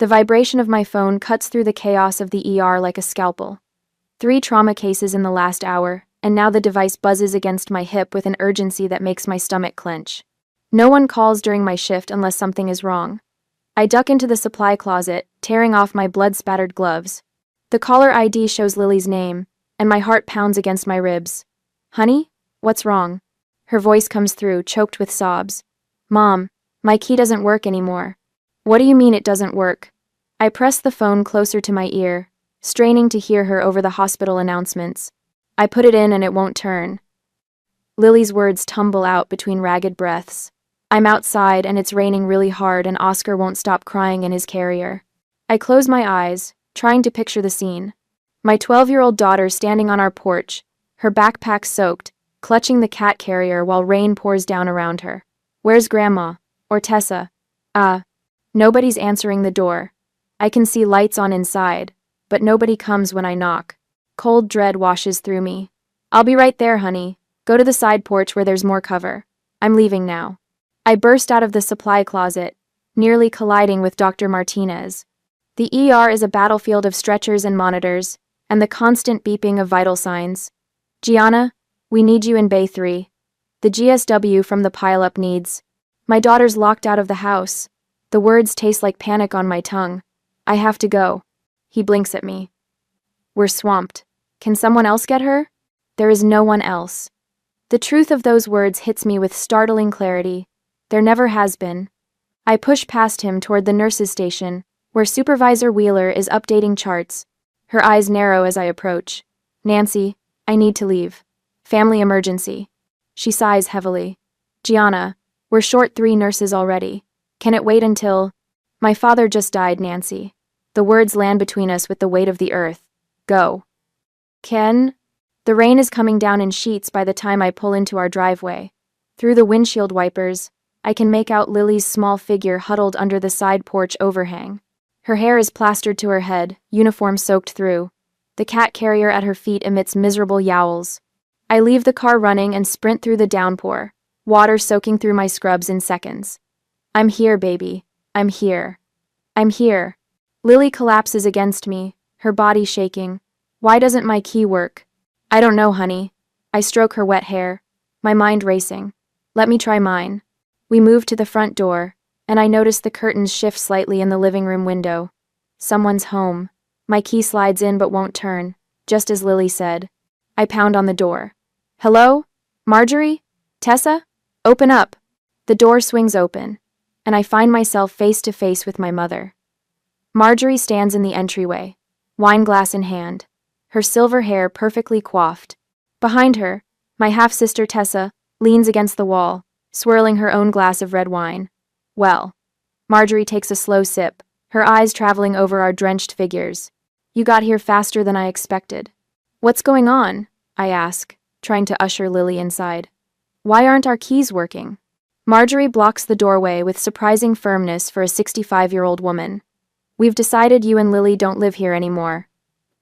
The vibration of my phone cuts through the chaos of the ER like a scalpel. 3 trauma cases in the last hour, and now the device buzzes against my hip with an urgency that makes my stomach clench. No one calls during my shift unless something is wrong. I duck into the supply closet, tearing off my blood-spattered gloves. The caller ID shows Lily's name, and my heart pounds against my ribs. "Honey? What's wrong?" Her voice comes through, choked with sobs. "Mom, my key doesn't work anymore." "What do you mean it doesn't work?" I press the phone closer to my ear, straining to hear her over the hospital announcements. "I put it in and it won't turn." Lily's words tumble out between ragged breaths. I'm outside and it's raining really hard and Oscar won't stop crying in his carrier. I close my eyes, trying to picture the scene. My 12-year-old daughter standing on our porch, her backpack soaked, clutching the cat carrier while rain pours down around her. "Where's Grandma? Or Tessa?" Nobody's answering the door. I can see lights on inside, but nobody comes when I knock. Cold dread washes through me. "I'll be right there, honey. Go to the side porch where there's more cover. I'm leaving now." I burst out of the supply closet, nearly colliding with Dr. Martinez. The ER is a battlefield of stretchers and monitors, and the constant beeping of vital signs. "Gianna, we need you in Bay 3. The GSW from the pile-up needs." My daughter's locked out of the house. The words taste like panic on my tongue. "I have to go." He blinks at me. "We're swamped. Can someone else get her?" There is no one else. The truth of those words hits me with startling clarity. There never has been. I push past him toward the nurse's station, where Supervisor Wheeler is updating charts. Her eyes narrow as I approach. "Nancy, I need to leave. Family emergency." She sighs heavily. "Gianna, we're short 3 nurses already. Can it wait until—" "My father just died, Nancy." The words land between us with the weight of the earth. "Go." "Ken?" The rain is coming down in sheets by the time I pull into our driveway. Through the windshield wipers, I can make out Lily's small figure huddled under the side porch overhang. Her hair is plastered to her head, uniform soaked through. The cat carrier at her feet emits miserable yowls. I leave the car running and sprint through the downpour, water soaking through my scrubs in seconds. "I'm here, baby. I'm here. I'm here." Lily collapses against me, her body shaking. "Why doesn't my key work?" "I don't know, honey." I stroke her wet hair, my mind racing. "Let me try mine." We move to the front door, and I notice the curtains shift slightly in the living room window. Someone's home. My key slides in but won't turn, just as Lily said. I pound on the door. "Hello? Marjorie? Tessa? Open up." The door swings open, and I find myself face to face with my mother. Marjorie stands in the entryway, wine glass in hand, her silver hair perfectly coiffed. Behind her, my half-sister Tessa leans against the wall, swirling her own glass of red wine. "Well." Marjorie takes a slow sip, her eyes traveling over our drenched figures. "You got here faster than I expected." "What's going on?" I ask, trying to usher Lily inside. "Why aren't our keys working?" Marjorie blocks the doorway with surprising firmness for a 65-year-old woman. "We've decided you and Lily don't live here anymore."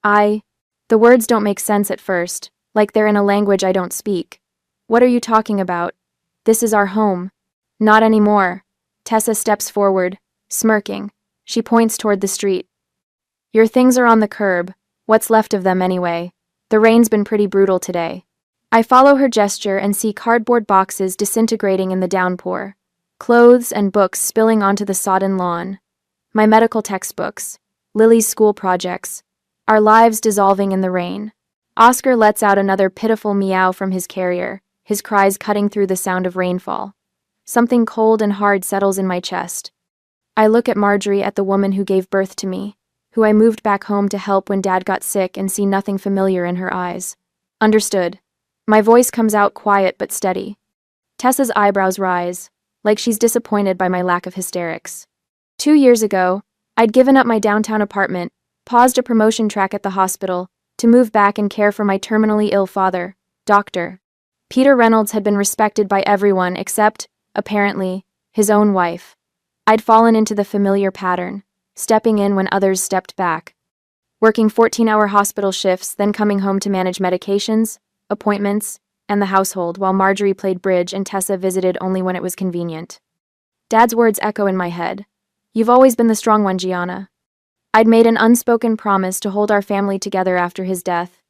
The words don't make sense at first, like they're in a language I don't speak. "What are you talking about? This is our home." "Not anymore." Tessa steps forward, smirking. She points toward the street. "Your things are on the curb. What's left of them anyway. The rain's been pretty brutal today." I follow her gesture and see cardboard boxes disintegrating in the downpour. Clothes and books spilling onto the sodden lawn. My medical textbooks. Lily's school projects. Our lives dissolving in the rain. Oscar lets out another pitiful meow from his carrier, his cries cutting through the sound of rainfall. Something cold and hard settles in my chest. I look at Marjorie, at the woman who gave birth to me, who I moved back home to help when Dad got sick, and see nothing familiar in her eyes. "Understood." My voice comes out quiet but steady. Tessa's eyebrows rise, like she's disappointed by my lack of hysterics. 2 years ago, I'd given up my downtown apartment, paused a promotion track at the hospital, to move back and care for my terminally ill father, Dr. Peter Reynolds had been respected by everyone except, apparently, his own wife. I'd fallen into the familiar pattern, stepping in when others stepped back. Working 14-hour hospital shifts, then coming home to manage medications, appointments, and the household while Marjorie played bridge and Tessa visited only when it was convenient. Dad's words echo in my head. "You've always been the strong one, Gianna. I'd made an unspoken promise to hold our family together after his death.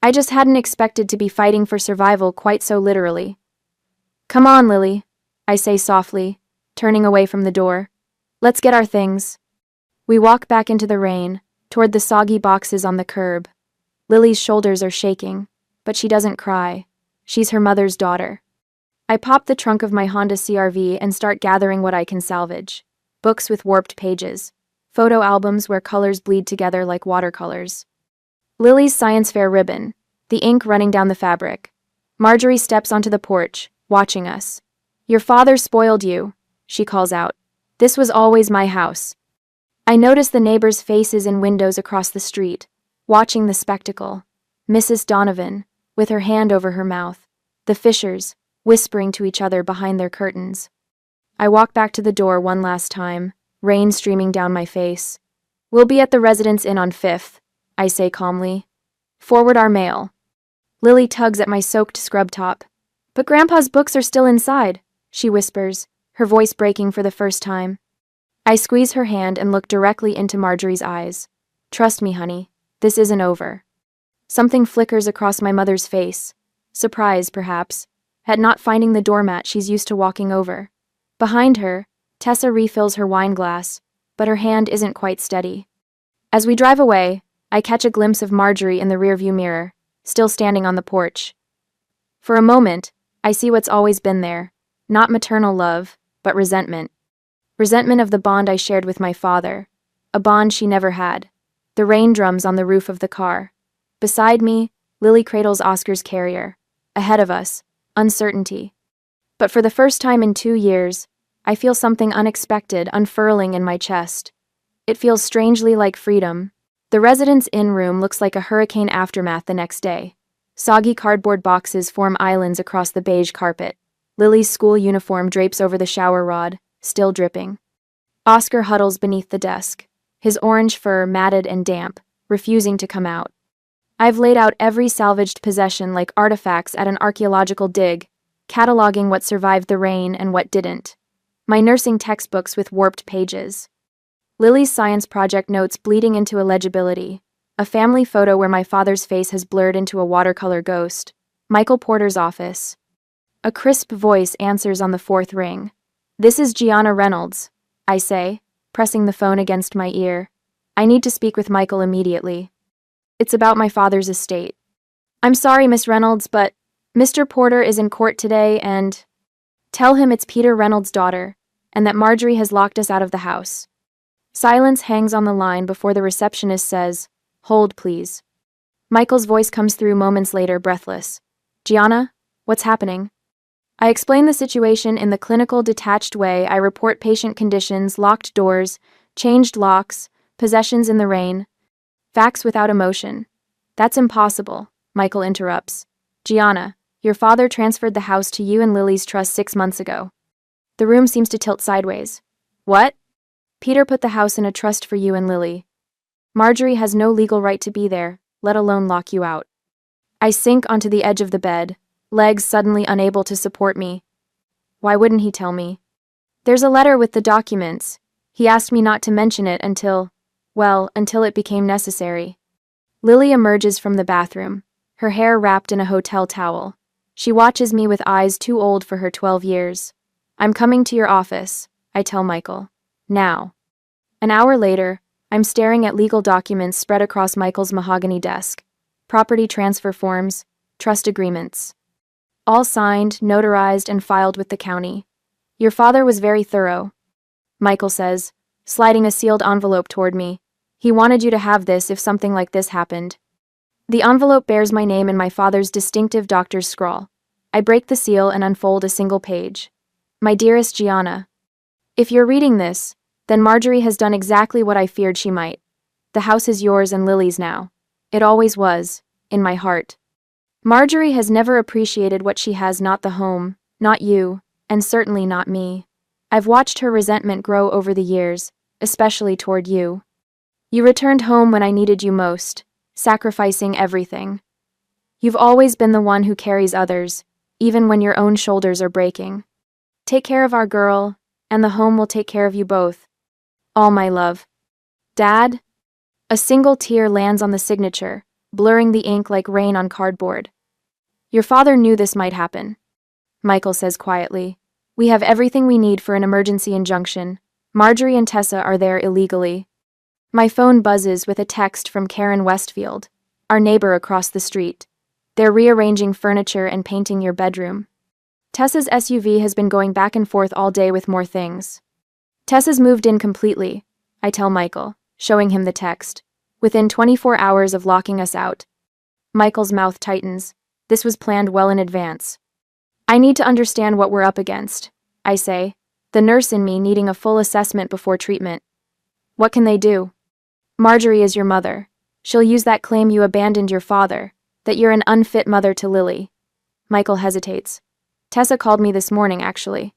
I just hadn't expected to be fighting for survival quite so literally. Come on, Lily, I say softly, turning away from the door. Let's get our things. We walk back into the rain, toward the soggy boxes on the curb. Lily's shoulders are shaking, but she doesn't cry. She's her mother's daughter. I pop the trunk of my Honda CR-V and start gathering what I can salvage. Books with warped pages. Photo albums where colors bleed together like watercolors. Lily's science fair ribbon, the ink running down the fabric. Marjorie steps onto the porch, watching us. Your father spoiled you, she calls out. This was always my house. I notice the neighbors' faces in windows across the street, watching the spectacle. Mrs. Donovan, with her hand over her mouth. The Fishers, whispering to each other behind their curtains. I walk back to the door one last time, rain streaming down my face. We'll be at the Residence Inn on 5th, I say calmly. Forward our mail. Lily tugs at my soaked scrub top. But Grandpa's books are still inside, she whispers, her voice breaking for the first time. I squeeze her hand and look directly into Marjorie's eyes. Trust me, honey, this isn't over. Something flickers across my mother's face. Surprise, perhaps, at not finding the doormat she's used to walking over. Behind her, Tessa refills her wine glass, but her hand isn't quite steady. As we drive away, I catch a glimpse of Marjorie in the rearview mirror, still standing on the porch. For a moment, I see what's always been there, not maternal love, but resentment. Resentment of the bond I shared with my father, a bond she never had. The rain drums on the roof of the car. Beside me, Lily cradles Oscar's carrier. Ahead of us, uncertainty. But for the first time in 2 years, I feel something unexpected unfurling in my chest. It feels strangely like freedom. The Residence Inn room looks like a hurricane aftermath the next day. Soggy cardboard boxes form islands across the beige carpet. Lily's school uniform drapes over the shower rod, still dripping. Oscar huddles beneath the desk, his orange fur matted and damp, refusing to come out. I've laid out every salvaged possession like artifacts at an archaeological dig, cataloging what survived the rain and what didn't. My nursing textbooks with warped pages. Lily's science project notes bleeding into illegibility. A family photo where my father's face has blurred into a watercolor ghost. Michael Porter's office. A crisp voice answers on the 4th ring. This is Gianna Reynolds, I say, pressing the phone against my ear. I need to speak with Michael immediately. It's about my father's estate. I'm sorry, Miss Reynolds, but Mr. Porter is in court today and... Tell him it's Peter Reynolds' daughter, and that Marjorie has locked us out of the house. Silence hangs on the line before the receptionist says, Hold, please. Michael's voice comes through moments later, breathless. Gianna, what's happening? I explain the situation in the clinical, detached way I report patient conditions, locked doors, changed locks, possessions in the rain. Facts without emotion. That's impossible, Michael interrupts. Gianna, your father transferred the house to you and Lily's trust 6 months ago. The room seems to tilt sideways. What? Peter put the house in a trust for you and Lily. Marjorie has no legal right to be there, let alone lock you out. I sink onto the edge of the bed, legs suddenly unable to support me. Why wouldn't he tell me? There's a letter with the documents. He asked me not to mention it until it became necessary. Lily emerges from the bathroom, her hair wrapped in a hotel towel. She watches me with eyes too old for her 12 years. I'm coming to your office, I tell Michael. Now. An hour later, I'm staring at legal documents spread across Michael's mahogany desk. Property transfer forms, trust agreements. All signed, notarized, and filed with the county. Your father was very thorough, Michael says, sliding a sealed envelope toward me. He wanted you to have this if something like this happened. The envelope bears my name and my father's distinctive doctor's scrawl. I break the seal and unfold a single page. My dearest Gianna, if you're reading this, then Marjorie has done exactly what I feared she might. The house is yours and Lily's now. It always was, in my heart. Marjorie has never appreciated what she has, not the home, not you, and certainly not me. I've watched her resentment grow over the years, especially toward you. You returned home when I needed you most, sacrificing everything. You've always been the one who carries others, even when your own shoulders are breaking. Take care of our girl, and the home will take care of you both. All my love. Dad, A single tear lands on the signature, blurring the ink like rain on cardboard. Your father knew this might happen, Michael says quietly. We have everything we need for an emergency injunction. Marjorie and Tessa are there illegally. My phone buzzes with a text from Karen Westfield, our neighbor across the street. They're rearranging furniture and painting your bedroom. Tessa's SUV has been going back and forth all day with more things. Tessa's moved in completely, I tell Michael, showing him the text. Within 24 hours of locking us out. Michael's mouth tightens. This was planned well in advance. I need to understand what we're up against, I say, the nurse in me needing a full assessment before treatment. What can they do? Marjorie is your mother. She'll use that claim you abandoned your father, that you're an unfit mother to Lily. Michael hesitates. Tessa called me this morning, actually.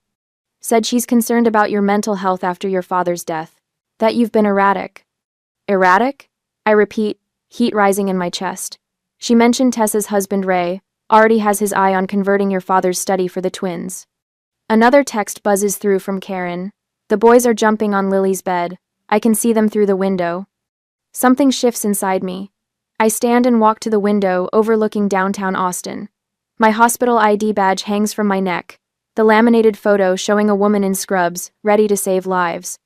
Said she's concerned about your mental health after your father's death. That you've been erratic. Erratic? I repeat, heat rising in my chest. She mentioned Tessa's husband Ray already has his eye on converting your father's study for the twins. Another text buzzes through from Karen. The boys are jumping on Lily's bed. I can see them through the window. Something shifts inside me. I stand and walk to the window overlooking downtown Austin. My hospital ID badge hangs from my neck, the laminated photo showing a woman in scrubs, ready to save lives.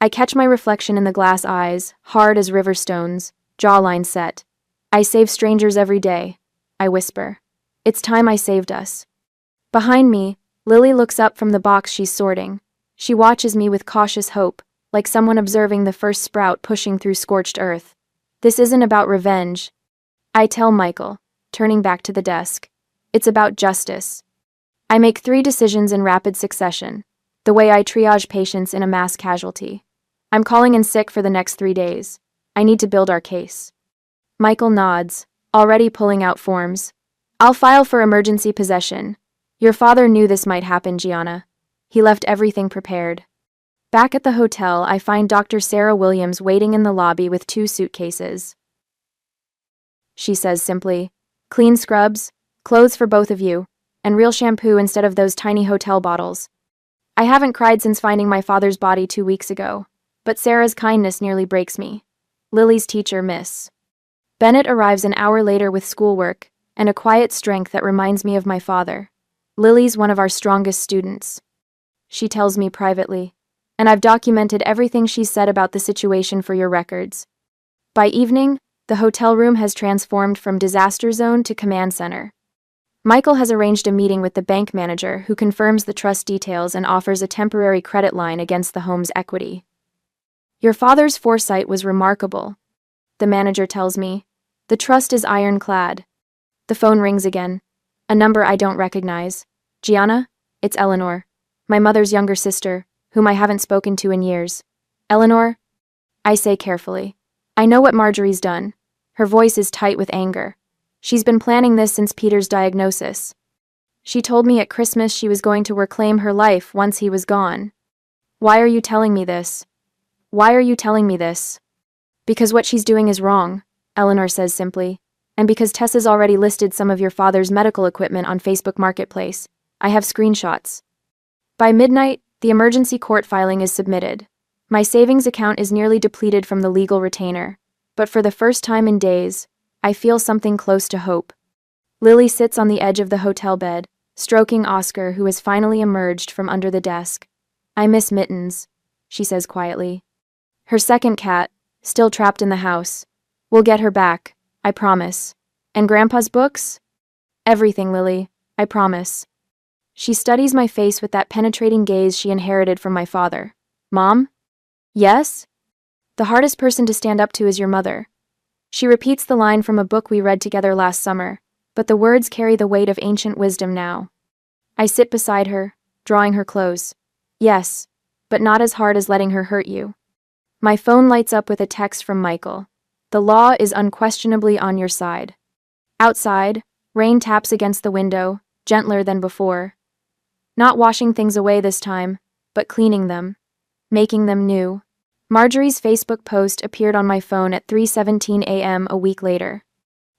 I catch my reflection in the glass eyes, hard as river stones, jawline set. I save strangers every day, I whisper. It's time I saved us. Behind me, Lily looks up from the box she's sorting. She watches me with cautious hope, like someone observing the first sprout pushing through scorched earth. This isn't about revenge, I tell Michael, turning back to the desk. It's about justice. I make 3 decisions in rapid succession, the way I triage patients in a mass casualty. I'm calling in sick for the next 3 days. I need to build our case. Michael nods, already pulling out forms. I'll file for emergency possession. Your father knew this might happen, Gianna. He left everything prepared. Back at the hotel, I find Dr. Sarah Williams waiting in the lobby with 2 suitcases. She says simply, clean scrubs, clothes for both of you, and real shampoo instead of those tiny hotel bottles. I haven't cried since finding my father's body 2 weeks ago, but Sarah's kindness nearly breaks me. Lily's teacher, Miss Bennett, arrives an hour later with schoolwork and a quiet strength that reminds me of my father. Lily's one of our strongest students. She tells me privately, and I've documented everything she's said about the situation for your records. By evening, the hotel room has transformed from disaster zone to command center. Michael has arranged a meeting with the bank manager who confirms the trust details and offers a temporary credit line against the home's equity. Your father's foresight was remarkable, the manager tells me. The trust is ironclad. The phone rings again. A number I don't recognize. Gianna? It's Eleanor, my mother's younger sister, whom I haven't spoken to in years. Eleanor? I say carefully. I know what Marjorie's done. Her voice is tight with anger. She's been planning this since Peter's diagnosis. She told me at Christmas she was going to reclaim her life once he was gone. Why are you telling me this? Why are you telling me this? Because what she's doing is wrong, Eleanor says simply, and because Tessa's already listed some of your father's medical equipment on Facebook Marketplace. I have screenshots. By midnight, the emergency court filing is submitted. My savings account is nearly depleted from the legal retainer, but for the first time in days, I feel something close to hope. Lily sits on the edge of the hotel bed, stroking Oscar, who has finally emerged from under the desk. I miss Mittens, she says quietly. Her second cat, still trapped in the house. We'll get her back, I promise. And Grandpa's books? Everything, Lily, I promise. She studies my face with that penetrating gaze she inherited from my father. Mom? Yes? The hardest person to stand up to is your mother. She repeats the line from a book we read together last summer, but the words carry the weight of ancient wisdom now. I sit beside her, drawing her close. Yes, but not as hard as letting her hurt you. My phone lights up with a text from Michael. The law is unquestionably on your side. Outside, rain taps against the window, gentler than before. Not washing things away this time, but cleaning them, making them new. Marjorie's Facebook post appeared on my phone at 3:17 a.m. a week later.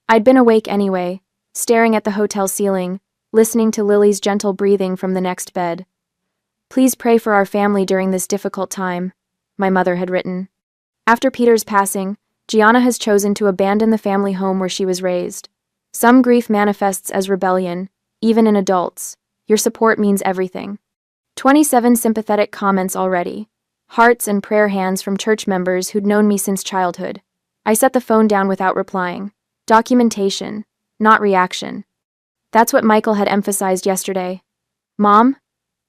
I'd been awake anyway, staring at the hotel ceiling, listening to Lily's gentle breathing from the next bed. Please pray for our family during this difficult time, my mother had written. After Peter's passing, Gianna has chosen to abandon the family home where she was raised. Some grief manifests as rebellion, even in adults. Your support means everything. 27 sympathetic comments already. Hearts and prayer hands from church members who'd known me since childhood. I set the phone down without replying. Documentation, not reaction. That's what Michael had emphasized yesterday. Mom?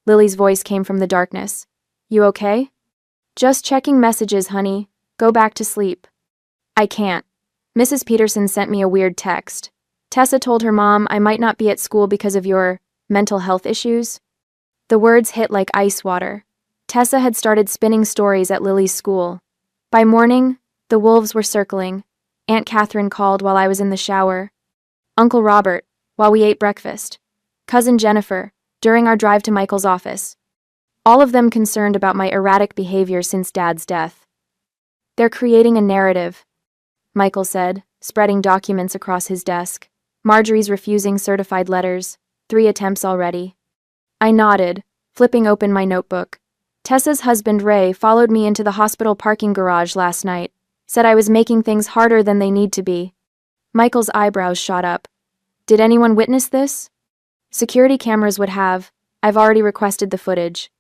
Lily's voice came from the darkness. You okay? Just checking messages, honey. Go back to sleep. I can't. Mrs. Peterson sent me a weird text. Tessa told her mom I might not be at school because of your mental health issues. The words hit like ice water. Tessa had started spinning stories at Lily's school. By morning, the wolves were circling. Aunt Catherine called while I was in the shower. Uncle Robert, while we ate breakfast. Cousin Jennifer, during our drive to Michael's office. All of them concerned about my erratic behavior since Dad's death. They're creating a narrative, Michael said, spreading documents across his desk. Marjorie's refusing certified letters. 3 attempts already. I nodded, flipping open my notebook. Tessa's husband Ray followed me into the hospital parking garage last night, said I was making things harder than they need to be. Michael's eyebrows shot up. Did anyone witness this? Security cameras would have. I've already requested the footage.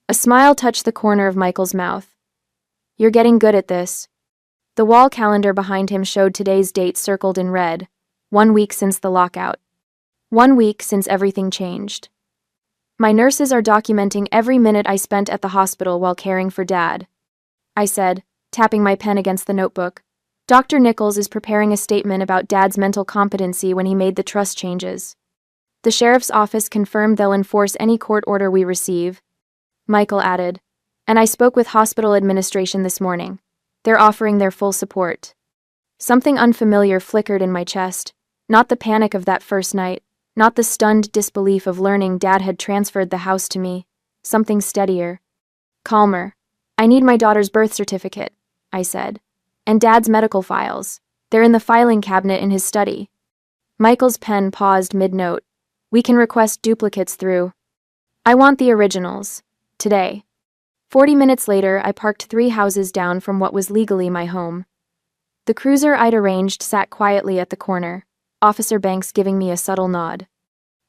A smile touched the corner of Michael's mouth. You're getting good at this. The wall calendar behind him showed today's date circled in red. 1 week since the lockout. 1 week since everything changed. My nurses are documenting every minute I spent at the hospital while caring for Dad, I said, tapping my pen against the notebook. Dr. Nichols is preparing a statement about Dad's mental competency when he made the trust changes. The sheriff's office confirmed they'll enforce any court order we receive, Michael added. And I spoke with hospital administration this morning. They're offering their full support. Something unfamiliar flickered in my chest. Not the panic of that first night. Not the stunned disbelief of learning Dad had transferred the house to me. Something steadier. Calmer. I need my daughter's birth certificate, I said. And Dad's medical files. They're in the filing cabinet in his study. Michael's pen paused mid-note. We can request duplicates through. I want the originals. Today. 40 minutes later, I parked 3 houses down from what was legally my home. The cruiser I'd arranged sat quietly at the corner, Officer Banks giving me a subtle nod.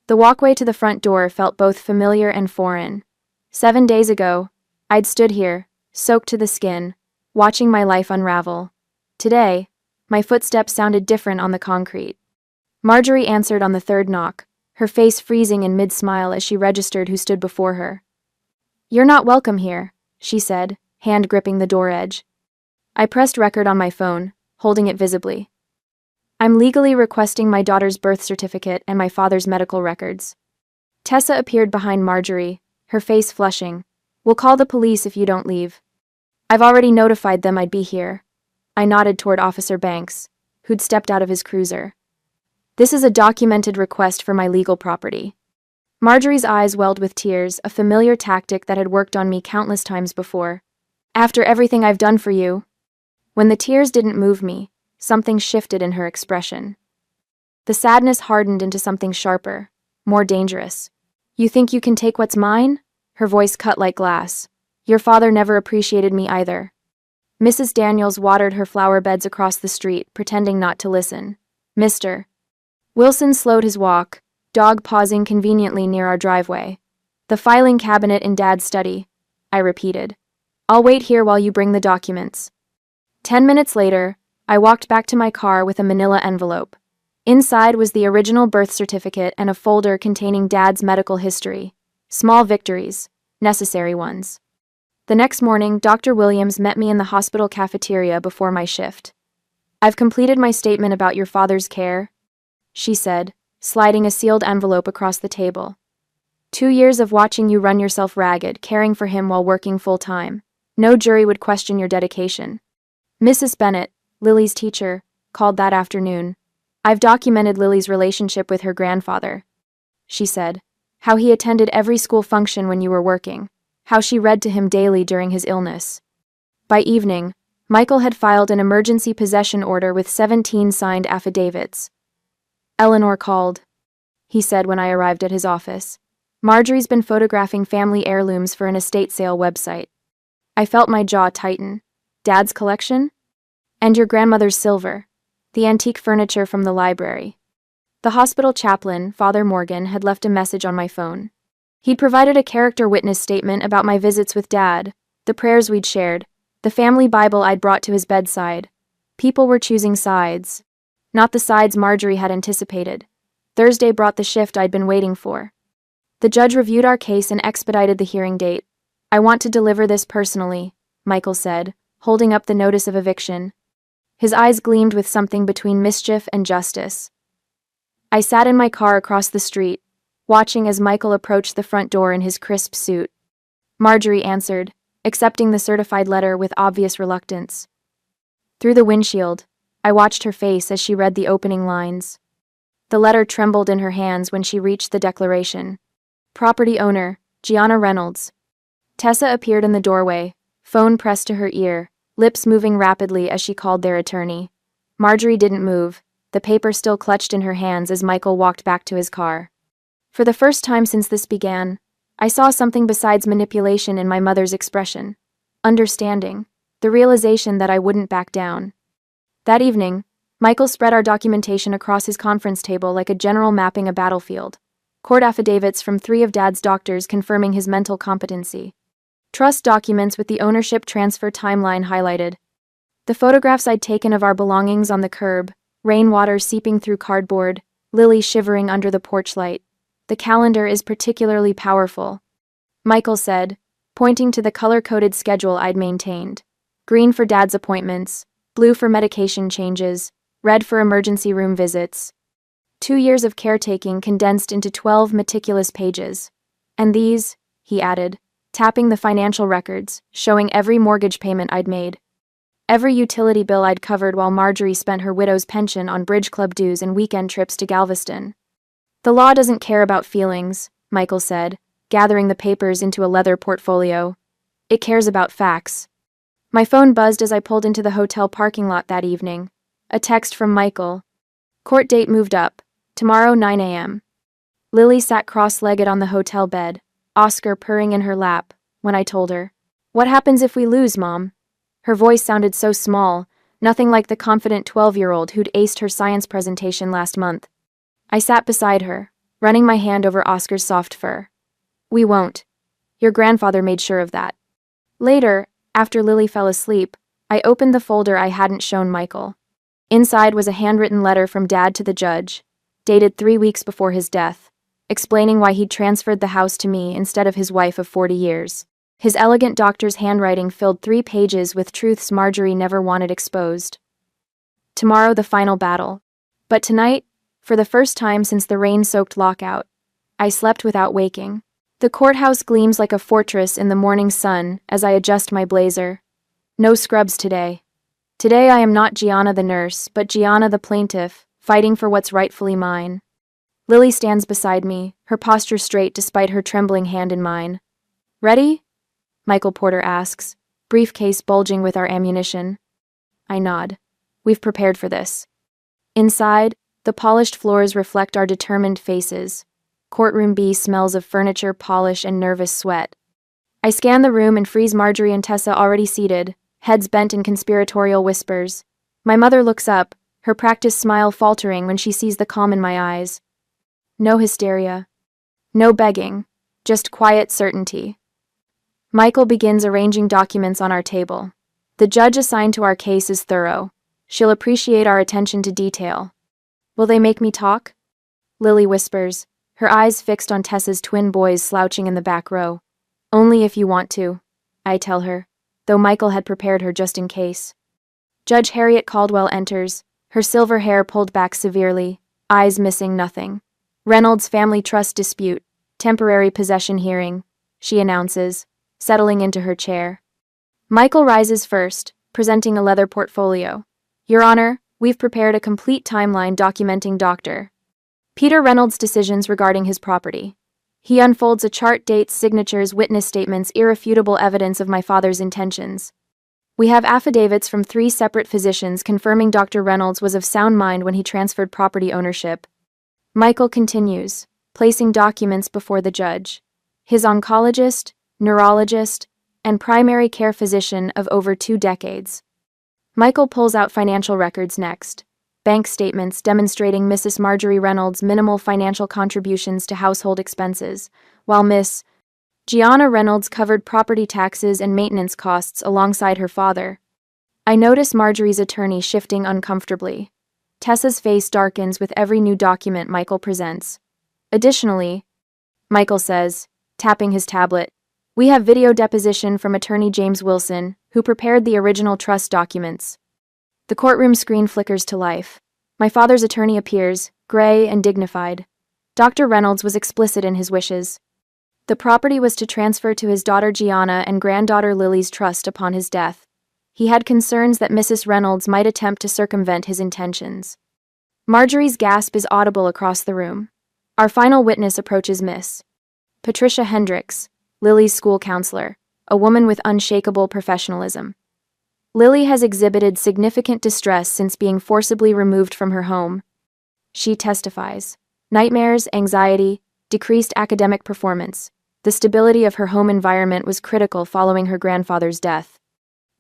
The walkway to the front door felt both familiar and foreign. 7 days ago, I'd stood here, soaked to the skin, watching my life unravel. Today, my footsteps sounded different on the concrete. Marjorie answered on the 3rd knock, her face freezing in mid-smile as she registered who stood before her. You're not welcome here, she said, hand gripping the door edge. I pressed record on my phone, holding it visibly. I'm legally requesting my daughter's birth certificate and my father's medical records. Tessa appeared behind Marjorie, her face flushing. We'll call the police if you don't leave. I've already notified them I'd be here. I nodded toward Officer Banks, who'd stepped out of his cruiser. This is a documented request for my legal property. Marjorie's eyes welled with tears, a familiar tactic that had worked on me countless times before. After everything I've done for you. When the tears didn't move me, something shifted in her expression. The sadness hardened into something sharper, more dangerous. You think you can take what's mine? Her voice cut like glass. Your father never appreciated me either. Mrs. Daniels watered her flower beds across the street, pretending not to listen. Mr. Wilson slowed his walk, dog pausing conveniently near our driveway. The filing cabinet in Dad's study, I repeated. I'll wait here while you bring the documents. 10 minutes later, I walked back to my car with a manila envelope. Inside was the original birth certificate and a folder containing Dad's medical history. Small victories, necessary ones. The next morning, Dr. Williams met me in the hospital cafeteria before my shift. I've completed my statement about your father's care, she said, sliding a sealed envelope across the table. 2 years of watching you run yourself ragged, caring for him while working full-time. No jury would question your dedication. Mrs. Bennett, Lily's teacher, called that afternoon. I've documented Lily's relationship with her grandfather, she said. How he attended every school function when you were working. How she read to him daily during his illness. By evening, Michael had filed an emergency possession order with 17 signed affidavits. Eleanor called, he said when I arrived at his office. Marjorie's been photographing family heirlooms for an estate sale website. I felt my jaw tighten. Dad's collection? And your grandmother's silver. The antique furniture from the library. The hospital chaplain, Father Morgan, had left a message on my phone. He'd provided a character witness statement about my visits with Dad, the prayers we'd shared, the family Bible I'd brought to his bedside. People were choosing sides. Not the sides Marjorie had anticipated. Thursday brought the shift I'd been waiting for. The judge reviewed our case and expedited the hearing date. I want to deliver this personally, Michael said, holding up the notice of eviction. His eyes gleamed with something between mischief and justice. I sat in my car across the street, watching as Michael approached the front door in his crisp suit. Marjorie answered, accepting the certified letter with obvious reluctance. Through the windshield, I watched her face as she read the opening lines. The letter trembled in her hands when she reached the declaration. Property owner, Gianna Reynolds. Tessa appeared in the doorway, phone pressed to her ear, lips moving rapidly as she called their attorney. Marjorie didn't move, the paper still clutched in her hands as Michael walked back to his car. For the first time since this began, I saw something besides manipulation in my mother's expression. Understanding. The realization that I wouldn't back down. That evening, Michael spread our documentation across his conference table like a general mapping a battlefield. Court affidavits from 3 of Dad's doctors confirming his mental competency. Trust documents with the ownership transfer timeline highlighted. The photographs I'd taken of our belongings on the curb, rainwater seeping through cardboard, Lily shivering under the porch light. The calendar is particularly powerful, Michael said, pointing to the color-coded schedule I'd maintained. Green for Dad's appointments, blue for medication changes, red for emergency room visits. 2 years of caretaking condensed into 12 meticulous pages. And these, he added, tapping the financial records, showing every mortgage payment I'd made. Every utility bill I'd covered while Marjorie spent her widow's pension on bridge club dues and weekend trips to Galveston. The law doesn't care about feelings, Michael said, gathering the papers into a leather portfolio. It cares about facts. My phone buzzed as I pulled into the hotel parking lot that evening. A text from Michael. Court date moved up. Tomorrow 9 a.m. Lily sat cross-legged on the hotel bed, Oscar purring in her lap, when I told her. What happens if we lose, Mom? Her voice sounded so small, nothing like the confident 12-year-old who'd aced her science presentation last month. I sat beside her, running my hand over Oscar's soft fur. We won't. Your grandfather made sure of that. Later, after Lily fell asleep, I opened the folder I hadn't shown Michael. Inside was a handwritten letter from Dad to the judge, dated 3 weeks before his death, explaining why he'd transferred the house to me instead of his wife of 40 years. His elegant doctor's handwriting filled 3 pages with truths Marjorie never wanted exposed. Tomorrow the final battle. But tonight, for the first time since the rain-soaked lockout, I slept without waking. The courthouse gleams like a fortress in the morning sun as I adjust my blazer. No scrubs today. Today I am not Gianna the nurse, but Gianna the plaintiff, fighting for what's rightfully mine. Lily stands beside me, her posture straight despite her trembling hand in mine. Ready? Michael Porter asks, briefcase bulging with our ammunition. I nod. We've prepared for this. Inside, the polished floors reflect our determined faces. Courtroom B smells of furniture, polish, and nervous sweat. I scan the room and freeze Marjorie and Tessa already seated, heads bent in conspiratorial whispers. My mother looks up, her practiced smile faltering when she sees the calm in my eyes. No hysteria. No begging. Just quiet certainty. Michael begins arranging documents on our table. The judge assigned to our case is thorough. She'll appreciate our attention to detail. Will they make me talk? Lily whispers, her eyes fixed on Tessa's twin boys slouching in the back row. Only if you want to, I tell her, though Michael had prepared her just in case. Judge Harriet Caldwell enters, her silver hair pulled back severely, eyes missing nothing. Reynolds family trust dispute, temporary possession hearing, she announces, settling into her chair. Michael rises first, presenting a leather portfolio. Your Honor, we've prepared a complete timeline documenting Dr. Peter Reynolds' decisions regarding his property. He unfolds a chart, dates, signatures, witness statements, irrefutable evidence of my father's intentions. We have affidavits from 3 separate physicians confirming Dr. Reynolds was of sound mind when he transferred property ownership. Michael continues, placing documents before the judge. His oncologist, neurologist, and primary care physician of over 2 decades. Michael pulls out financial records next. Bank statements demonstrating Mrs. Marjorie Reynolds' minimal financial contributions to household expenses, while Miss Gianna Reynolds covered property taxes and maintenance costs alongside her father. I notice Marjorie's attorney shifting uncomfortably. Tessa's face darkens with every new document Michael presents. Additionally, Michael says, tapping his tablet, we have video deposition from attorney James Wilson, who prepared the original trust documents. The courtroom screen flickers to life. My father's attorney appears, gray and dignified. Dr. Reynolds was explicit in his wishes. The property was to transfer to his daughter Gianna and granddaughter Lily's trust upon his death. He had concerns that Mrs. Reynolds might attempt to circumvent his intentions. Marjorie's gasp is audible across the room. Our final witness approaches Miss Patricia Hendricks, Lily's school counselor, a woman with unshakable professionalism. Lily has exhibited significant distress since being forcibly removed from her home. She testifies. Nightmares, anxiety, decreased academic performance. The stability of her home environment was critical following her grandfather's death.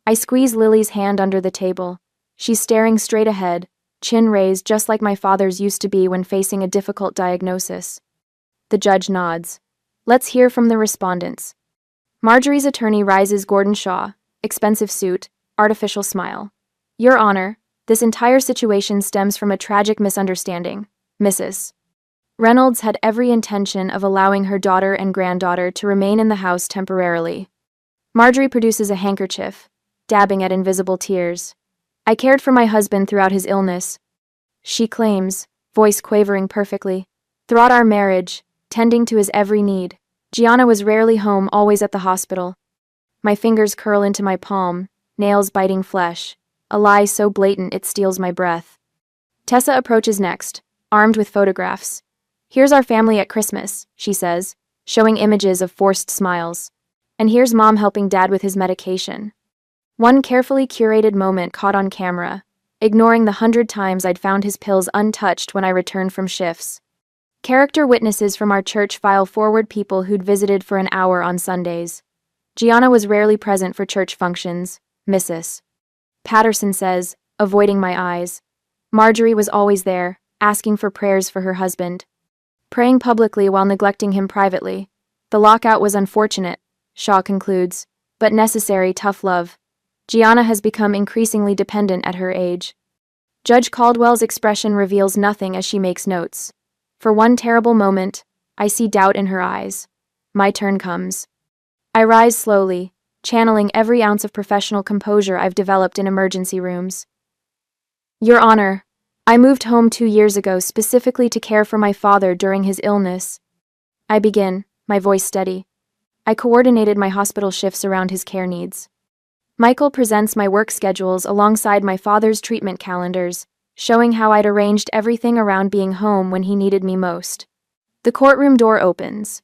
I squeeze Lily's hand under the table. She's staring straight ahead, chin raised just like my father's used to be when facing a difficult diagnosis. The judge nods. Let's hear from the respondents. Marjorie's attorney rises. Gordon Shaw, expensive suit, artificial smile. Your Honor, this entire situation stems from a tragic misunderstanding. Mrs. Reynolds had every intention of allowing her daughter and granddaughter to remain in the house temporarily. Marjorie produces a handkerchief, dabbing at invisible tears. I cared for my husband throughout his illness. She claims, voice quavering perfectly. Throughout our marriage, tending to his every need. Gianna was rarely home, always at the hospital. My fingers curl into my palm, nails biting flesh, a lie so blatant it steals my breath. Tessa approaches next, armed with photographs. Here's our family at Christmas, she says, showing images of forced smiles. And here's Mom helping Dad with his medication. One carefully curated moment caught on camera, ignoring the 100 times I'd found his pills untouched when I returned from shifts. Character witnesses from our church file forward people who'd visited for an hour on Sundays. Gianna was rarely present for church functions, Mrs. Patterson says, avoiding my eyes. Marjorie was always there, asking for prayers for her husband. Praying publicly while neglecting him privately. The lockout was unfortunate, Shaw concludes, but necessary. Tough love. Gianna has become increasingly dependent at her age. Judge Caldwell's expression reveals nothing as she makes notes. For one terrible moment, I see doubt in her eyes. My turn comes. I rise slowly, channeling every ounce of professional composure I've developed in emergency rooms. Your Honor, I moved home 2 years ago specifically to care for my father during his illness. I begin, my voice steady. I coordinated my hospital shifts around his care needs. Michael presents my work schedules alongside my father's treatment calendars, showing how I'd arranged everything around being home when he needed me most. The courtroom door opens.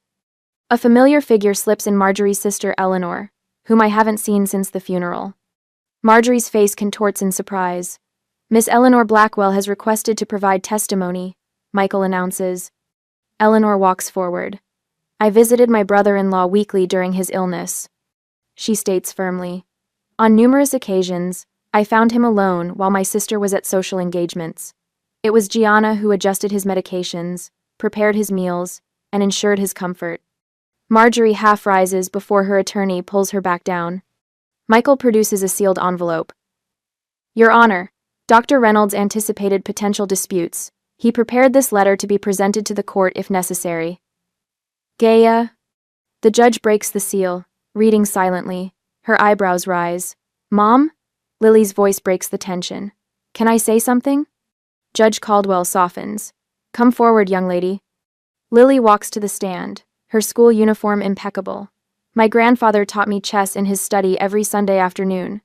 A familiar figure slips in. Marjorie's sister Eleanor, whom I haven't seen since the funeral. Marjorie's face contorts in surprise. Miss Eleanor Blackwell has requested to provide testimony, Michael announces. Eleanor walks forward. I visited my brother-in-law weekly during his illness. She states firmly. On numerous occasions, I found him alone while my sister was at social engagements. It was Gianna who adjusted his medications, prepared his meals, and ensured his comfort. Marjorie half rises before her attorney pulls her back down. Michael produces a sealed envelope. Your Honor, Dr. Reynolds anticipated potential disputes. He prepared this letter to be presented to the court if necessary. Gaia. The judge breaks the seal, reading silently. Her eyebrows rise. Mom? Lily's voice breaks the tension. Can I say something? Judge Caldwell softens. Come forward, young lady. Lily walks to the stand, her school uniform impeccable. My grandfather taught me chess in his study every Sunday afternoon.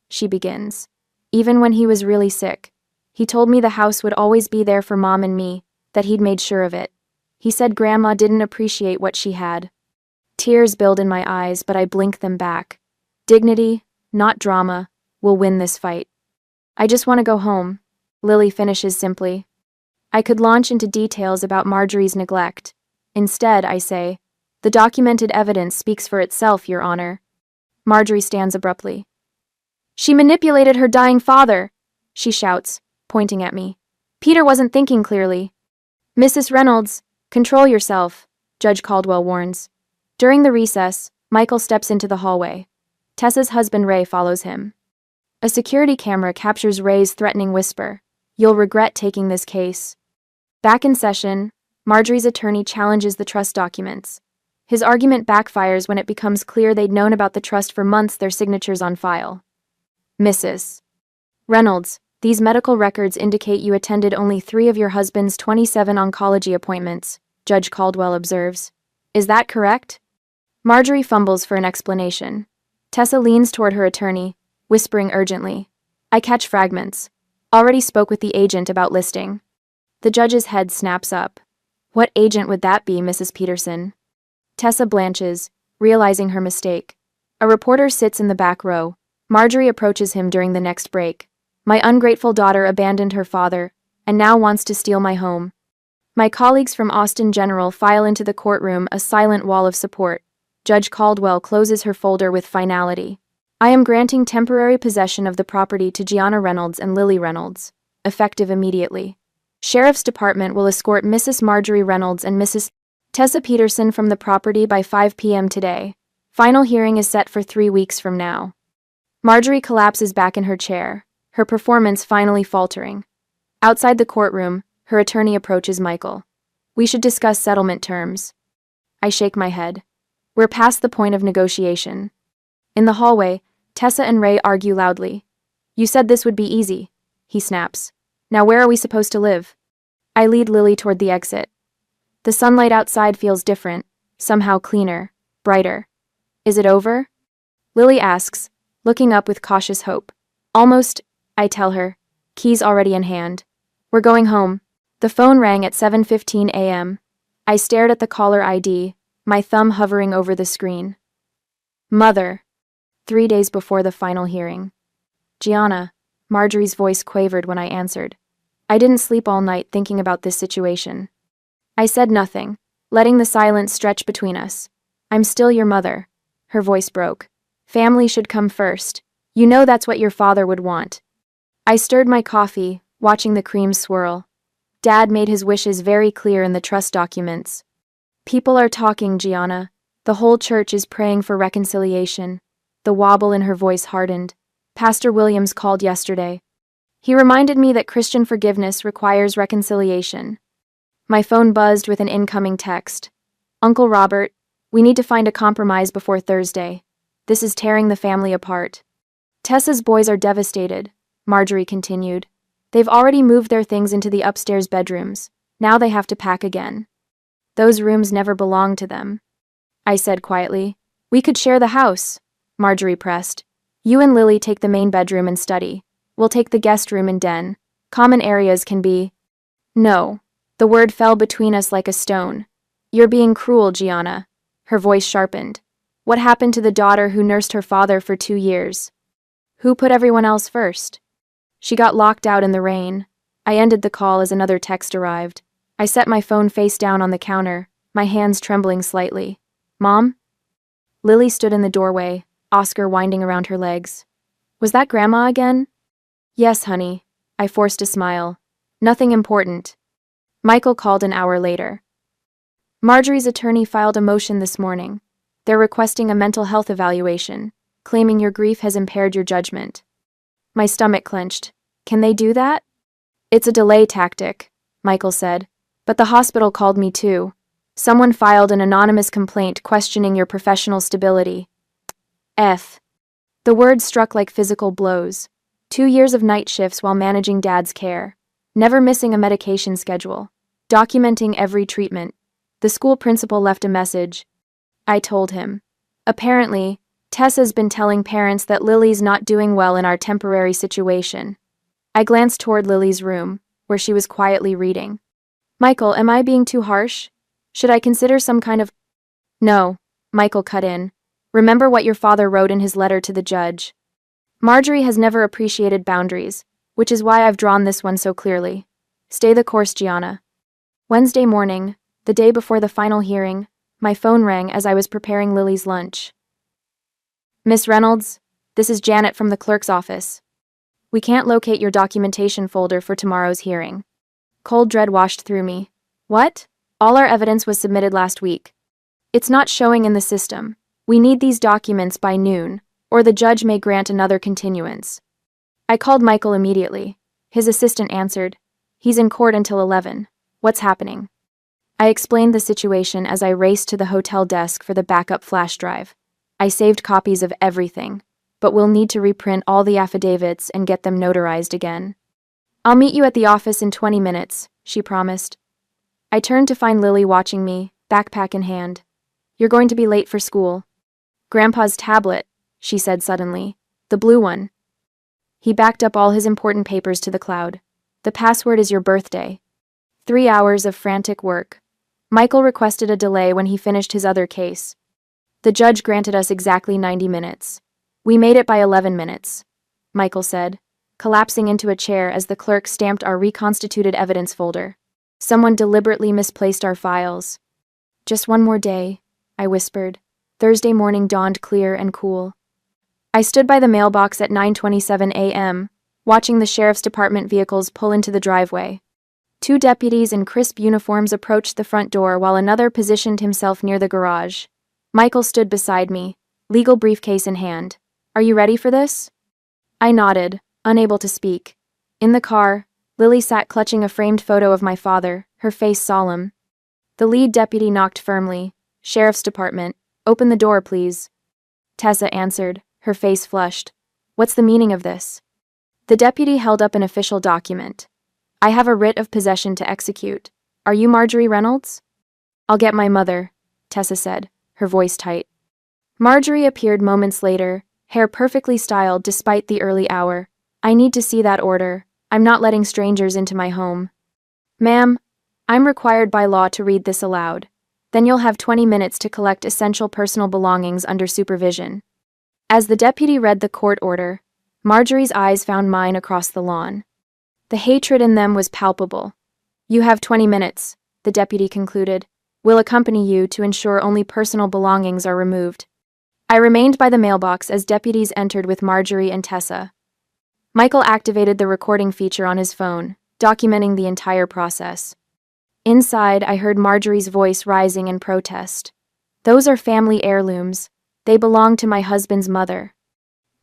She begins. Even when he was really sick, he told me the house would always be there for Mom and me, that he'd made sure of it. He said Grandma didn't appreciate what she had. Tears build in my eyes, but I blink them back. Dignity, not drama, will win this fight. I just want to go home, Lily finishes simply. I could launch into details about Marjorie's neglect. Instead, I say, the documented evidence speaks for itself, Your Honor. Marjorie stands abruptly. She manipulated her dying father, she shouts, pointing at me. Peter wasn't thinking clearly. Mrs. Reynolds, control yourself, Judge Caldwell warns. During the recess, Michael steps into the hallway. Tessa's husband Ray follows him. A security camera captures Ray's threatening whisper. You'll regret taking this case. Back in session, Marjorie's attorney challenges the trust documents. His argument backfires when it becomes clear they'd known about the trust for months, their signatures on file. Mrs. Reynolds, these medical records indicate you attended only 3 of your husband's 27 oncology appointments, Judge Caldwell observes. Is that correct? Marjorie fumbles for an explanation. Tessa leans toward her attorney, whispering urgently. I catch fragments. Already spoke with the agent about listing. The judge's head snaps up. What agent would that be, Mrs. Peterson? Tessa blanches, realizing her mistake. A reporter sits in the back row. Marjorie approaches him during the next break. My ungrateful daughter abandoned her father, and now wants to steal my home. My colleagues from Austin General file into the courtroom, a silent wall of support. Judge Caldwell closes her folder with finality. I am granting temporary possession of the property to Gianna Reynolds and Lily Reynolds, effective immediately. Sheriff's Department will escort Mrs. Marjorie Reynolds and Mrs. Tessa Peterson from the property by 5 p.m. today. Final hearing is set for 3 weeks from now. Marjorie collapses back in her chair, her performance finally faltering. Outside the courtroom, her attorney approaches Michael. We should discuss settlement terms. I shake my head. We're past the point of negotiation. In the hallway, Tessa and Ray argue loudly. You said this would be easy, he snaps. Now where are we supposed to live? I lead Lily toward the exit. The sunlight outside feels different, somehow cleaner, brighter. Is it over? Lily asks, looking up with cautious hope. Almost, I tell her, keys already in hand. We're going home. The phone rang at 7:15 a.m. I stared at the caller ID, my thumb hovering over the screen. Mother. 3 days before the final hearing. Gianna, Marjorie's voice quavered when I answered. I didn't sleep all night thinking about this situation. I said nothing, letting the silence stretch between us. I'm still your mother. Her voice broke. Family should come first. You know that's what your father would want. I stirred my coffee, watching the cream swirl. Dad made his wishes very clear in the trust documents. People are talking, Gianna. The whole church is praying for reconciliation. The wobble in her voice hardened. Pastor Williams called yesterday. He reminded me that Christian forgiveness requires reconciliation. My phone buzzed with an incoming text. Uncle Robert, we need to find a compromise before Thursday. This is tearing the family apart. Tessa's boys are devastated, Marjorie continued. They've already moved their things into the upstairs bedrooms. Now they have to pack again. Those rooms never belonged to them. I said quietly. We could share the house, Marjorie pressed. You and Lily take the main bedroom and study. We'll take the guest room and den. Common areas can be... No. The word fell between us like a stone. You're being cruel, Gianna. Her voice sharpened. What happened to the daughter who nursed her father for 2 years? Who put everyone else first? She got locked out in the rain. I ended the call as another text arrived. I set my phone face down on the counter, my hands trembling slightly. Mom? Lily stood in the doorway, Oscar winding around her legs. Was that Grandma again? Yes, honey. I forced a smile. Nothing important. Michael called an hour later. Marjorie's attorney filed a motion this morning. They're requesting a mental health evaluation, claiming your grief has impaired your judgment. My stomach clenched. Can they do that? It's a delay tactic, Michael said. But the hospital called me too. Someone filed an anonymous complaint questioning your professional stability. The word struck like physical blows. 2 years of night shifts while managing Dad's care. Never missing a medication schedule. Documenting every treatment. The school principal left a message. I told him. Apparently, Tessa's been telling parents that Lily's not doing well in our temporary situation. I glanced toward Lily's room, where she was quietly reading. Michael, am I being too harsh? Should I consider some kind of... No, Michael cut in. Remember what your father wrote in his letter to the judge. Marjorie has never appreciated boundaries, which is why I've drawn this one so clearly. Stay the course, Gianna. Wednesday morning, the day before the final hearing, my phone rang as I was preparing Lily's lunch. Miss Reynolds, This is Janet from the clerk's office. We can't locate your documentation folder for tomorrow's hearing. Cold dread washed through me. What? All our evidence was submitted last week. It's not showing in the system. We need these documents by noon, or the judge may grant another continuance. I called Michael immediately. His assistant answered. He's in court until 11. What's happening? I explained the situation as I raced to the hotel desk for the backup flash drive. I saved copies of everything, but we'll need to reprint all the affidavits and get them notarized again. I'll meet you at the office in 20 minutes, she promised. I turned to find Lily watching me, backpack in hand. You're going to be late for school. Grandpa's tablet, she said suddenly. The blue one. He backed up all his important papers to the cloud. The password is your birthday. 3 hours of frantic work. Michael requested a delay when he finished his other case. The judge granted us exactly 90 minutes. We made it by 11 minutes, Michael said, collapsing into a chair as the clerk stamped our reconstituted evidence folder. Someone deliberately misplaced our files. Just one more day, I whispered. Thursday morning dawned clear and cool. I stood by the mailbox at 9:27 a.m., watching the sheriff's department vehicles pull into the driveway. 2 deputies in crisp uniforms approached the front door while another positioned himself near the garage. Michael stood beside me, legal briefcase in hand. Are you ready for this? I nodded, unable to speak. In the car, Lily sat clutching a framed photo of my father, her face solemn. The lead deputy knocked firmly. Sheriff's Department, open the door, please. Tessa answered, her face flushed. What's the meaning of this? The deputy held up an official document. I have a writ of possession to execute. Are you Marjorie Reynolds? I'll get my mother, Tessa said, her voice tight. Marjorie appeared moments later, hair perfectly styled despite the early hour. I need to see that order. I'm not letting strangers into my home. Ma'am, I'm required by law to read this aloud. Then you'll have 20 minutes to collect essential personal belongings under supervision. As the deputy read the court order, Marjorie's eyes found mine across the lawn. The hatred in them was palpable. You have 20 minutes, the deputy concluded. We'll accompany you to ensure only personal belongings are removed. I remained by the mailbox as deputies entered with Marjorie and Tessa. Michael activated the recording feature on his phone, documenting the entire process. Inside, I heard Marjorie's voice rising in protest. Those are family heirlooms. They belong to my husband's mother.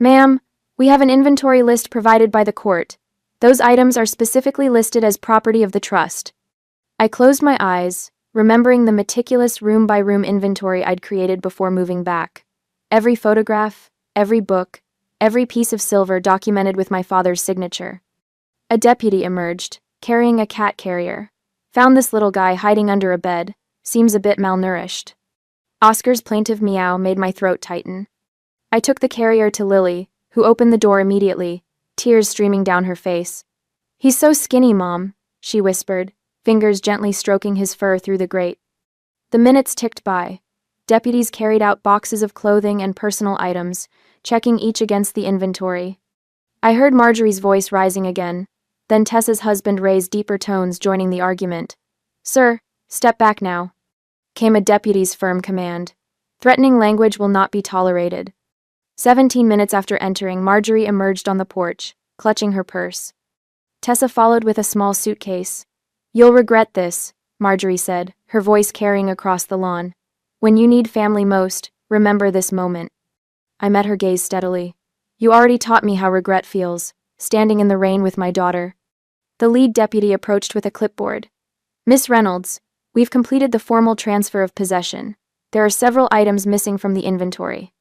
Ma'am, we have an inventory list provided by the court. Those items are specifically listed as property of the trust. I closed my eyes, remembering the meticulous room-by-room inventory I'd created before moving back. Every photograph, every book, every piece of silver documented with my father's signature. A deputy emerged, carrying a cat carrier. Found this little guy hiding under a bed. Seems a bit malnourished. Oscar's plaintive meow made my throat tighten. I took the carrier to Lily, who opened the door immediately, tears streaming down her face. He's so skinny, Mom, she whispered, fingers gently stroking his fur through the grate. The minutes ticked by. Deputies carried out boxes of clothing and personal items, checking each against the inventory. I heard Marjorie's voice rising again, then Tessa's husband raised deeper tones, joining the argument. Sir, step back now, came a deputy's firm command. Threatening language will not be tolerated. 17 minutes after entering, Marjorie emerged on the porch, clutching her purse. Tessa followed with a small suitcase. You'll regret this, Marjorie said, her voice carrying across the lawn. When you need family most, remember this moment. I met her gaze steadily. You already taught me how regret feels, standing in the rain with my daughter. The lead deputy approached with a clipboard. Miss Reynolds, we've completed the formal transfer of possession. There are several items missing from the inventory.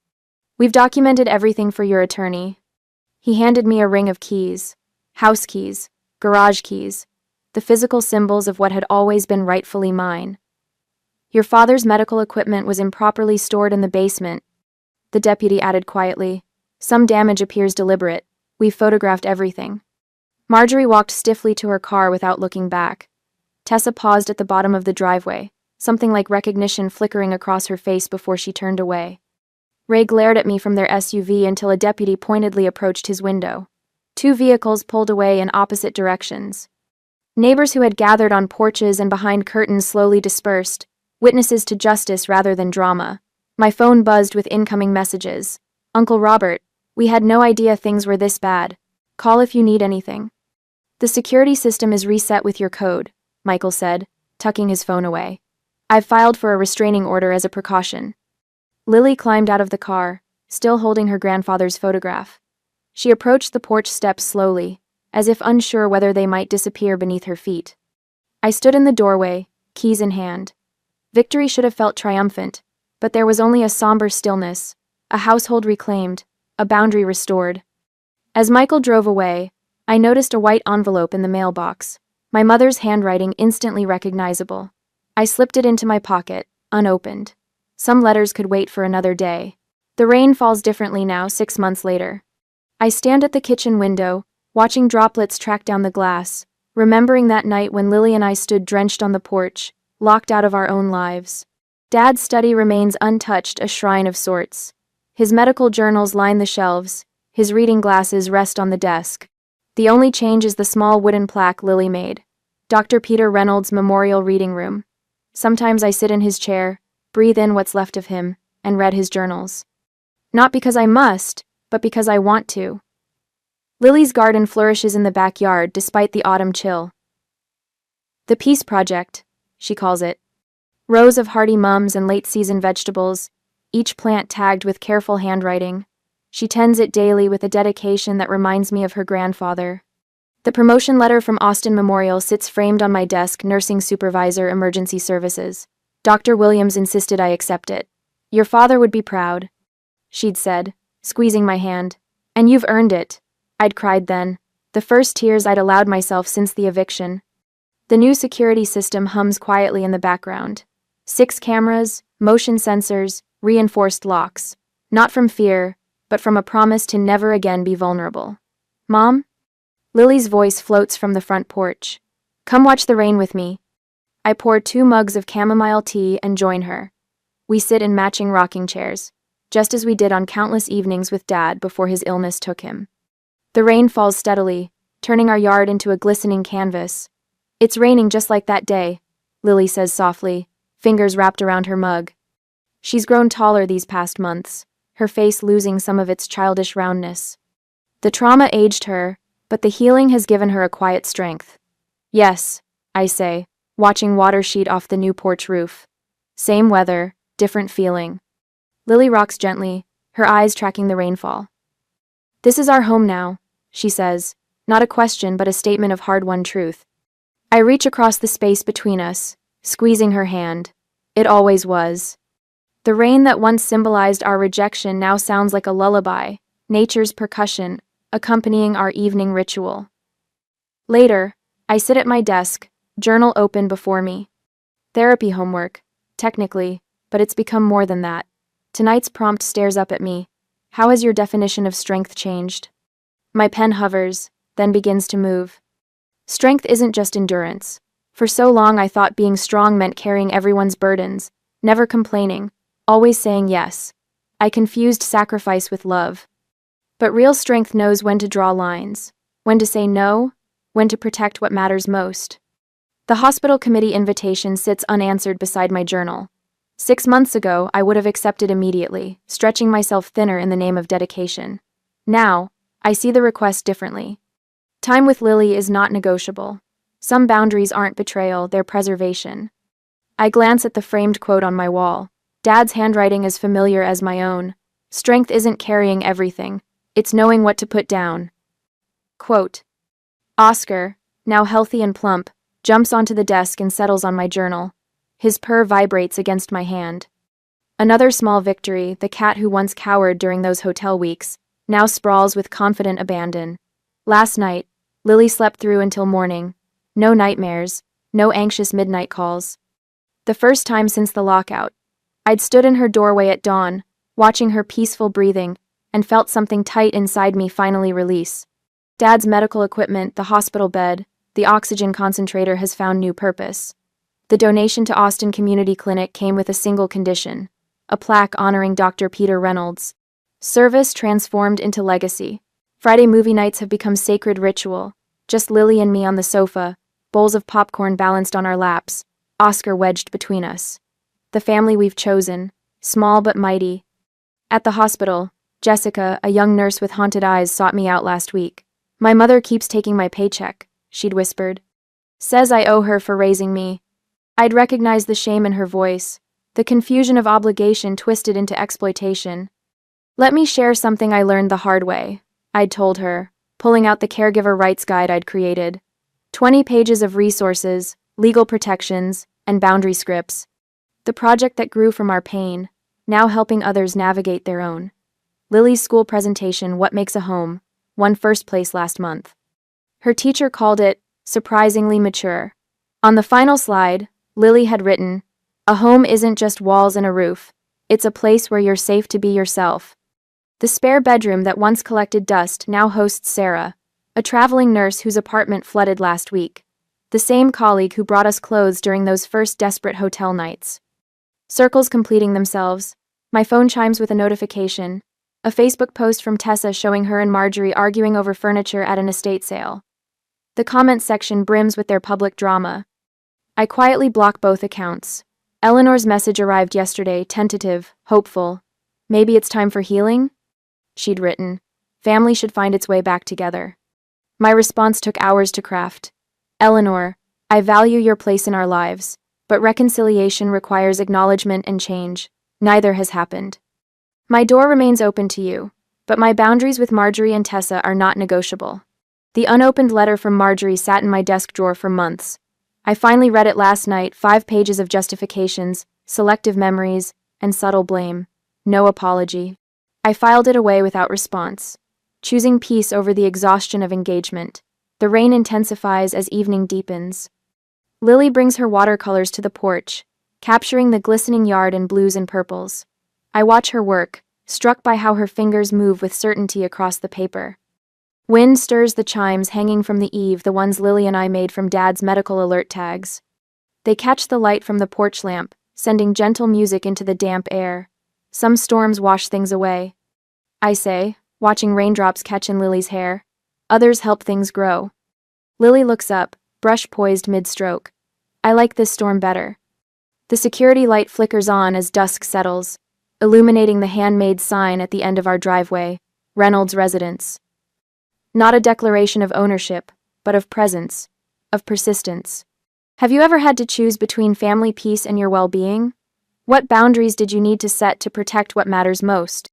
We've documented everything for your attorney. He handed me a ring of keys, house keys, garage keys, the physical symbols of what had always been rightfully mine. Your father's medical equipment was improperly stored in the basement, the deputy added quietly. Some damage appears deliberate. We've photographed everything. Marjorie walked stiffly to her car without looking back. Tessa paused at the bottom of the driveway, something like recognition flickering across her face before she turned away. Ray glared at me from their SUV until a deputy pointedly approached his window. 2 vehicles pulled away in opposite directions. Neighbors who had gathered on porches and behind curtains slowly dispersed, witnesses to justice rather than drama. My phone buzzed with incoming messages. Uncle Robert, We had no idea things were this bad. Call if you need anything. The security system is reset with your code, Michael said, tucking his phone away. I've filed for a restraining order as a precaution. Lily climbed out of the car, still holding her grandfather's photograph. She approached the porch steps slowly, as if unsure whether they might disappear beneath her feet. I stood in the doorway, keys in hand. Victory should have felt triumphant, but there was only a somber stillness, a household reclaimed, a boundary restored. As Michael drove away, I noticed a white envelope in the mailbox, my mother's handwriting instantly recognizable. I slipped it into my pocket, unopened. Some letters could wait for another day. The rain falls differently now, 6 months later. I stand at the kitchen window, watching droplets track down the glass, remembering that night when Lily and I stood drenched on the porch, locked out of our own lives. Dad's study remains untouched, a shrine of sorts. His medical journals line the shelves, his reading glasses rest on the desk. The only change is the small wooden plaque Lily made. Dr. Peter Reynolds' Memorial Reading Room. Sometimes I sit in his chair, breathe in what's left of him, and read his journals. Not because I must, but because I want to. Lily's garden flourishes in the backyard despite the autumn chill. The Peace Project, she calls it. Rows of hardy mums and late-season vegetables, each plant tagged with careful handwriting. She tends it daily with a dedication that reminds me of her grandfather. The promotion letter from Austin Memorial sits framed on my desk, nursing supervisor, emergency services. Dr. Williams insisted I accept it. Your father would be proud, she'd said, squeezing my hand. And you've earned it, I'd cried then, the first tears I'd allowed myself since the eviction. The new security system hums quietly in the background. 6 cameras, motion sensors, reinforced locks. Not from fear, but from a promise to never again be vulnerable. Mom? Lily's voice floats from the front porch. Come watch the rain with me. I pour 2 mugs of chamomile tea and join her. We sit in matching rocking chairs, just as we did on countless evenings with Dad before his illness took him. The rain falls steadily, turning our yard into a glistening canvas. It's raining just like that day, Lily says softly, fingers wrapped around her mug. She's grown taller these past months, her face losing some of its childish roundness. The trauma aged her, but the healing has given her a quiet strength. Yes, I say, watching water sheet off the new porch roof. Same weather, different feeling. Lily rocks gently, her eyes tracking the rainfall. This is our home now, she says, not a question but a statement of hard-won truth. I reach across the space between us, squeezing her hand. It always was. The rain that once symbolized our rejection now sounds like a lullaby, nature's percussion, accompanying our evening ritual. Later, I sit at my desk, journal open before me. Therapy homework, technically, but it's become more than that. Tonight's prompt stares up at me. How has your definition of strength changed? My pen hovers, then begins to move. Strength isn't just endurance. For so long I thought being strong meant carrying everyone's burdens, never complaining, always saying yes. I confused sacrifice with love. But real strength knows when to draw lines, when to say no, when to protect what matters most. The hospital committee invitation sits unanswered beside my journal. 6 months ago, I would have accepted immediately, stretching myself thinner in the name of dedication. Now, I see the request differently. Time with Lily is not negotiable. Some boundaries aren't betrayal, they're preservation. I glance at the framed quote on my wall. Dad's handwriting is familiar as my own. Strength isn't carrying everything, it's knowing what to put down. Quote. Oscar, now healthy and plump, jumps onto the desk and settles on my journal. His purr vibrates against my hand. Another small victory, the cat who once cowered during those hotel weeks, now sprawls with confident abandon. Last night, Lily slept through until morning. No nightmares, no anxious midnight calls. The first time since the lockout. I'd stood in her doorway at dawn, watching her peaceful breathing, and felt something tight inside me finally release. Dad's medical equipment, the hospital bed, the oxygen concentrator has found new purpose. The donation to Austin Community Clinic came with a single condition, a plaque honoring Dr. Peter Reynolds. Service transformed into legacy. Friday movie nights have become sacred ritual. Just Lily and me on the sofa, bowls of popcorn balanced on our laps, Oscar wedged between us. The family we've chosen, small but mighty. At the hospital, Jessica, a young nurse with haunted eyes, sought me out last week. My mother keeps taking my paycheck, she'd whispered. Says I owe her for raising me. I'd recognize the shame in her voice, the confusion of obligation twisted into exploitation. Let me share something I learned the hard way, I'd told her, pulling out the caregiver rights guide I'd created. 20 pages of resources, legal protections, and boundary scripts. The project that grew from our pain, now helping others navigate their own. Lily's school presentation, What Makes a Home, won first place last month. Her teacher called it surprisingly mature. On the final slide, Lily had written, "A home isn't just walls and a roof. It's a place where you're safe to be yourself." The spare bedroom that once collected dust now hosts Sarah, a traveling nurse whose apartment flooded last week. The same colleague who brought us clothes during those first desperate hotel nights. Circles completing themselves. My phone chimes with a notification. A Facebook post from Tessa showing her and Marjorie arguing over furniture at an estate sale. The comments section brims with their public drama. I quietly block both accounts. Eleanor's message arrived yesterday, tentative, hopeful. Maybe it's time for healing? She'd written. Family should find its way back together. My response took hours to craft. Eleanor, I value your place in our lives, but reconciliation requires acknowledgement and change. Neither has happened. My door remains open to you, but my boundaries with Marjorie and Tessa are not negotiable. The unopened letter from Marjorie sat in my desk drawer for months. I finally read it last night, 5 pages of justifications, selective memories, and subtle blame. No apology. I filed it away without response, choosing peace over the exhaustion of engagement. The rain intensifies as evening deepens. Lily brings her watercolors to the porch, capturing the glistening yard in blues and purples. I watch her work, struck by how her fingers move with certainty across the paper. Wind stirs the chimes hanging from the eave, the ones Lily and I made from Dad's medical alert tags. They catch the light from the porch lamp, sending gentle music into the damp air. Some storms wash things away, I say, watching raindrops catch in Lily's hair. Others help things grow. Lily looks up, brush poised mid-stroke. I like this storm better. The security light flickers on as dusk settles, illuminating the handmade sign at the end of our driveway, Reynolds Residence. Not a declaration of ownership, but of presence, of persistence. Have you ever had to choose between family peace and your well-being? What boundaries did you need to set to protect what matters most?